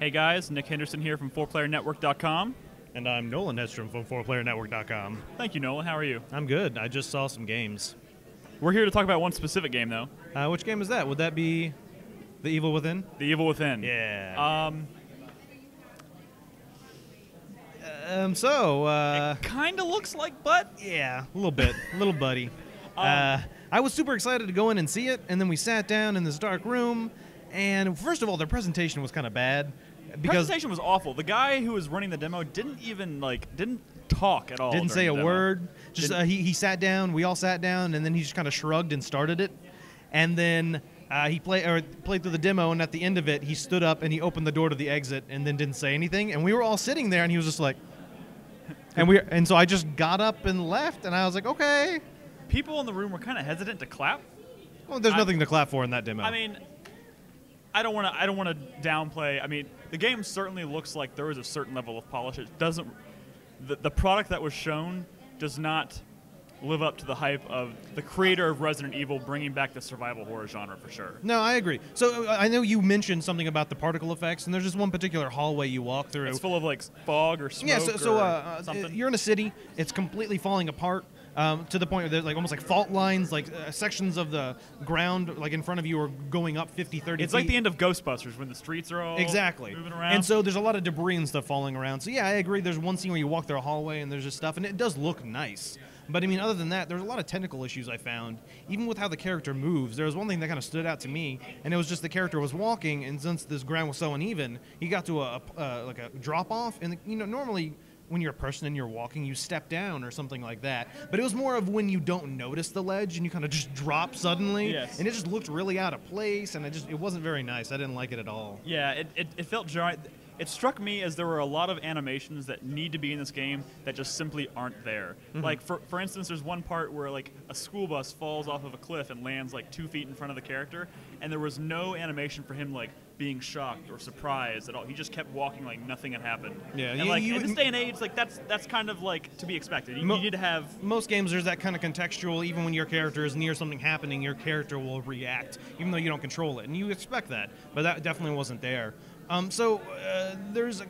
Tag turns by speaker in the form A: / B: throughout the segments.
A: Hey guys, Nick Henderson here from 4playernetwork.com.
B: And I'm Nolan Hedstrom from 4playernetwork.com.
A: Thank you, Nolan. How are you?
B: I'm good. I just saw some games.
A: We're here to talk about one specific game, though.
B: Which game is that? Would that be The Evil Within?
A: The Evil Within.
B: Yeah.
A: It kind of looks like Butt.
B: Yeah, a little bit. A little buddy. I was super excited to go in and see it, and then we sat down in this dark room, and first of all, their presentation was kind of bad. Because
A: presentation was awful. The guy who was running the demo didn't talk at all.
B: Didn't say a
A: demo.
B: word. Just he sat down. We all sat down, and then he just kind of shrugged and started it. And then he played through the demo, and at the end of it, he stood up and he opened the door to the exit, and then didn't say anything. And we were all sitting there, and he was just like, and so I just got up and left, and I was like, okay.
A: People in the room were kind of hesitant to clap.
B: Well, there's nothing to clap for in that demo.
A: I mean, I don't want to downplay. I mean, the game certainly looks like there is a certain level of polish. It doesn't. The product that was shown does not live up to the hype of the creator of Resident Evil bringing back the survival horror genre for sure.
B: No, I agree. So I know you mentioned something about the particle effects, and there's just one particular hallway you walk through.
A: It's full of like fog or smoke.
B: Yeah,
A: or something.
B: You're in a city. It's completely falling apart. To the point where there's like almost like fault lines, like sections of the ground like in front of you are going up 50, 30
A: It's
B: feet.
A: like the end of Ghostbusters when the streets are all moving around.
B: And so there's a lot of debris and stuff falling around. So yeah, I agree. There's one scene where you walk through a hallway and there's just stuff, and it does look nice. But I mean, other than that, there's a lot of technical issues I found, even with how the character moves. There was one thing that kind of stood out to me, and it was just the character was walking, and since this ground was so uneven, he got to like a drop off, and normally when you're a person and you're walking, you step down or something like that. But it was more of when you don't notice the ledge and you kind of just drop suddenly.
A: Yes.
B: And it just looked really out of place, and it wasn't very nice. I didn't like it at all.
A: Yeah, it felt dry. It struck me as there were a lot of animations that need to be in this game that just simply aren't there. Mm-hmm. Like, for instance, there's one part where like a school bus falls off of a cliff and lands like 2 feet in front of the character, and there was no animation for him like being shocked or surprised at all. He just kept walking like nothing had happened.
B: Yeah,
A: and like in this day and age, like that's kind of like to be expected. You need to have
B: most games. There's that kind of contextual. Even when your character is near something happening, your character will react, even though you don't control it, and you expect that. But that definitely wasn't there. There's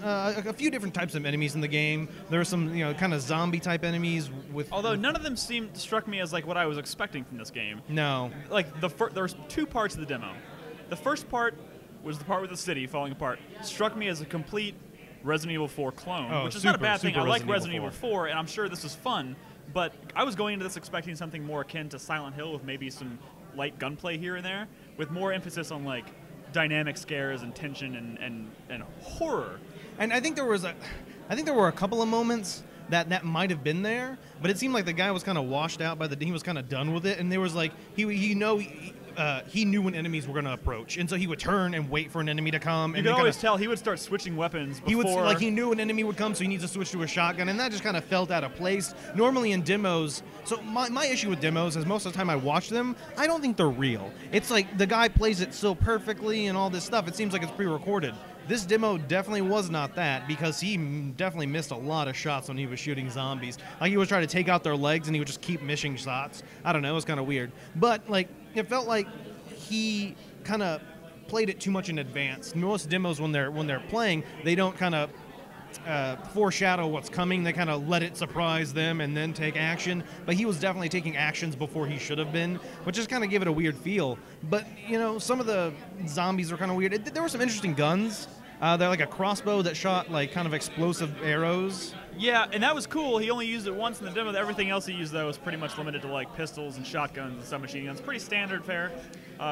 B: a few different types of enemies in the game. There are some, kind of zombie type enemies with.
A: Although none of them struck me as like what I was expecting from this game.
B: No.
A: Like there's two parts of the demo. The first part was the part with the city falling apart. Struck me as a complete Resident Evil 4 clone, which is not a bad thing. I like Resident Evil 4, and I'm sure this was fun. But I was going into this expecting something more akin to Silent Hill with maybe some light gunplay here and there, with more emphasis on like dynamic scares and tension and horror.
B: And I think there were a couple of moments that might have been there, but it seemed like the guy was kind of washed out he was kind of done with it, and there was like he knew when enemies were going to approach, and so he would turn and wait for an enemy to come.
A: You could always tell he would start switching weapons before.
B: He knew an enemy would come, so he needs to switch to a shotgun, and that just kind of felt out of place. Normally in demos, so my issue with demos is most of the time I watch them, I don't think they're real. It's like the guy plays it so perfectly and all this stuff, it seems like it's pre-recorded. This demo definitely was not that, because he definitely missed a lot of shots when he was shooting zombies. Like, he was trying to take out their legs, and he would just keep missing shots. I don't know, it was kind of weird. But, like, it felt like he kind of played it too much in advance. Most demos, when they're playing, they don't kind of foreshadow what's coming. They kind of let it surprise them and then take action. But he was definitely taking actions before he should have been, which just kind of gave it a weird feel. But, some of the zombies were kind of weird. There were some interesting guns. They're like a crossbow that shot like kind of explosive arrows.
A: Yeah, and that was cool. He only used it once in the demo. Everything else he used, though, was pretty much limited to like pistols and shotguns and submachine guns. Pretty standard fare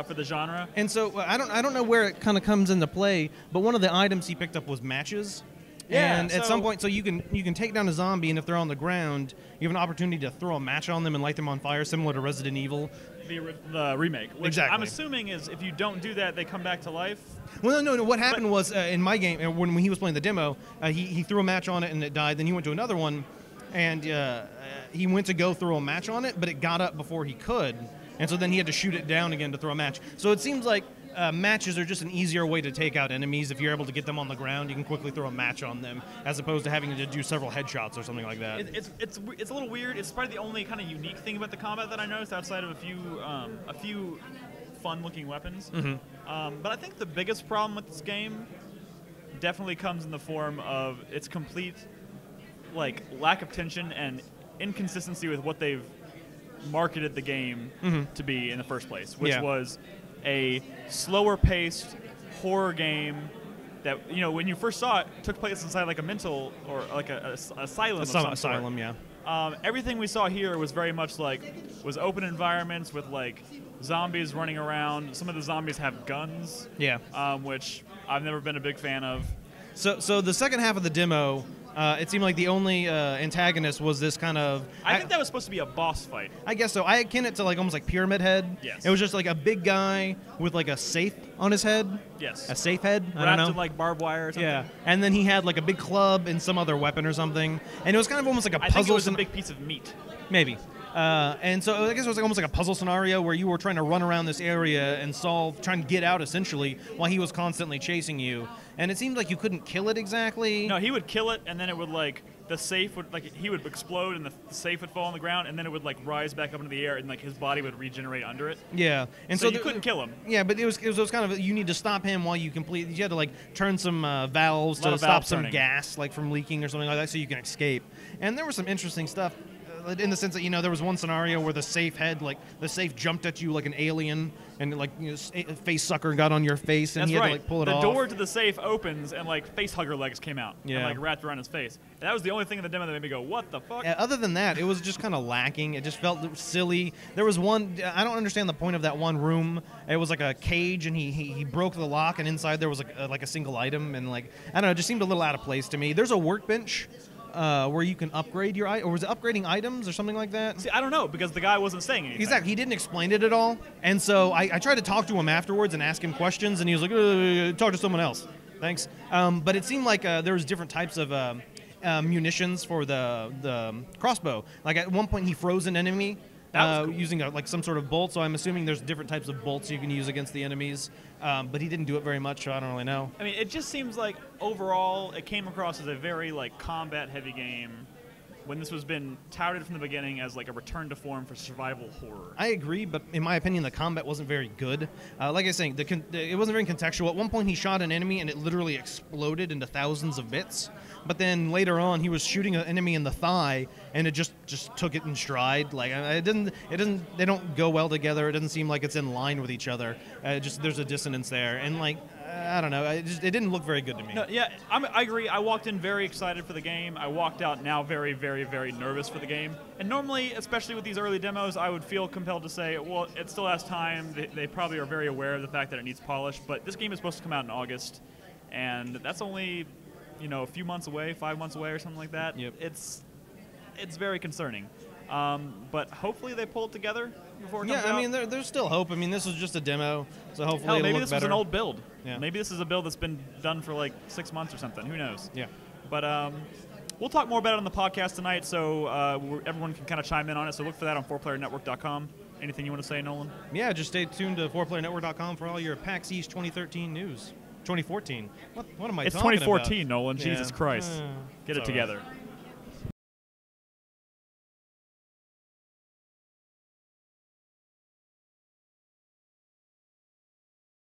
A: for the genre.
B: And so I don't know where it kind of comes into play, but one of the items he picked up was matches.
A: Yeah,
B: and at some point, so you can take down a zombie, and if they're on the ground, you have an opportunity to throw a match on them and light them on fire, similar to Resident Evil.
A: The remake, which
B: exactly.
A: I'm assuming is if you don't do that, they come back to life.
B: Well, no. What happened was in my game, when he was playing the demo, he threw a match on it and it died. Then he went to another one, and he went to go throw a match on it, but it got up before he could, and so then he had to shoot it down again to throw a match. So it seems like matches are just an easier way to take out enemies. If you're able to get them on the ground, you can quickly throw a match on them, as opposed to having to do several headshots or something like that.
A: It's a little weird. It's probably the only kind of unique thing about the combat that I noticed, outside of a few fun-looking weapons.
B: Mm-hmm.
A: But I think the biggest problem with this game definitely comes in the form of its complete lack of tension and inconsistency with what they've marketed the game to be in the first place, which was a slower-paced horror game that, when you first saw it, took place inside like a mental or like a asylum of some sort.
B: Asylum, yeah.
A: Everything we saw here was very much was open environments with zombies running around. Some of the zombies have guns, which I've never been a big fan of.
B: So the second half of the demo, it seemed like the only antagonist was this kind of...
A: I think that was supposed to be a boss fight.
B: I guess so. I akin it to almost like Pyramid Head.
A: Yes.
B: It was just like a big guy with a safe on his head.
A: Yes.
B: A safe head?
A: Wrapped in barbed wire or something.
B: Yeah. And then he had a big club and some other weapon or something. And it was kind of almost like a puzzle...
A: I think it was a big piece of meat.
B: Maybe. And so I guess it was almost like a puzzle scenario where you were trying to run around this area and trying to get out essentially while he was constantly chasing you. And it seemed like you couldn't kill it exactly.
A: No, he would kill it, and then it would the safe would he would explode, and the safe would fall on the ground, and then it would rise back up into the air, and his body would regenerate under it.
B: Yeah, and
A: so you couldn't kill him.
B: Yeah, but it was kind of you need to stop him while you complete. You had to turn some valves to stop some gas from leaking or something like that, so you can escape. And there was some interesting stuff. In the sense that there was one scenario where the safe the safe jumped at you like an alien and face sucker got on your face and
A: That's
B: he had
A: right.
B: to pull it
A: off.
B: The
A: door to the safe opens and face hugger legs came out and wrapped around his face. And that was the only thing in the demo that made me go, what the fuck?
B: Yeah, other than that, it was just kind of lacking. It just felt silly. There was one, I don't understand the point of that one room. It was like a cage and he broke the lock and inside there was like a single item and I don't know, it just seemed a little out of place to me. There's a workbench where you can upgrade your or was it upgrading items or something like that?
A: See, I don't know because the guy wasn't saying anything.
B: Exactly, he didn't explain it at all, and so I tried to talk to him afterwards and ask him questions, and he was like, "Talk to someone else, thanks." But it seemed like there was different types of munitions for the crossbow. At one point, he froze an enemy. Cool. Using some sort of bolt, so I'm assuming there's different types of bolts you can use against the enemies, but he didn't do it very much, so I don't really know.
A: I mean, it just seems like overall it came across as a very combat-heavy game when this was been touted from the beginning as a return to form for survival horror.
B: I agree, but in my opinion, the combat wasn't very good. Like I was saying, it wasn't very contextual. At one point, he shot an enemy and it literally exploded into thousands of bits. But then later on, he was shooting an enemy in the thigh, and it just took it in stride. They don't go well together. It doesn't seem like it's in line with each other. There's a dissonance there, and I don't know. It didn't look very good to me.
A: No, yeah, I agree. I walked in very excited for the game. I walked out now very, very, very nervous for the game. And normally, especially with these early demos, I would feel compelled to say, well, it still has time. They probably are very aware of the fact that it needs polish. But this game is supposed to come out in August, and that's only a few months away, 5 months away or something like that.
B: Yep.
A: It's very concerning. But hopefully they pull it together before it comes out.
B: I mean, there's still hope. I mean, this was just a demo, so hopefully
A: Hell,
B: it'll
A: maybe
B: look
A: this
B: better.
A: was an old build.
B: Yeah.
A: Maybe this is a build that's been done for 6 months or something. Who knows?
B: Yeah.
A: But we'll talk more about it on the podcast tonight, so everyone can kind of chime in on it. So look for that on 4playernetwork.com. Anything you want to say, Nolan?
B: Yeah, just stay tuned to 4playernetwork.com for all your PAX East 2013 news. 2014. What am I talking about?
A: It's 2014, Nolan. Jesus Christ. Get it together.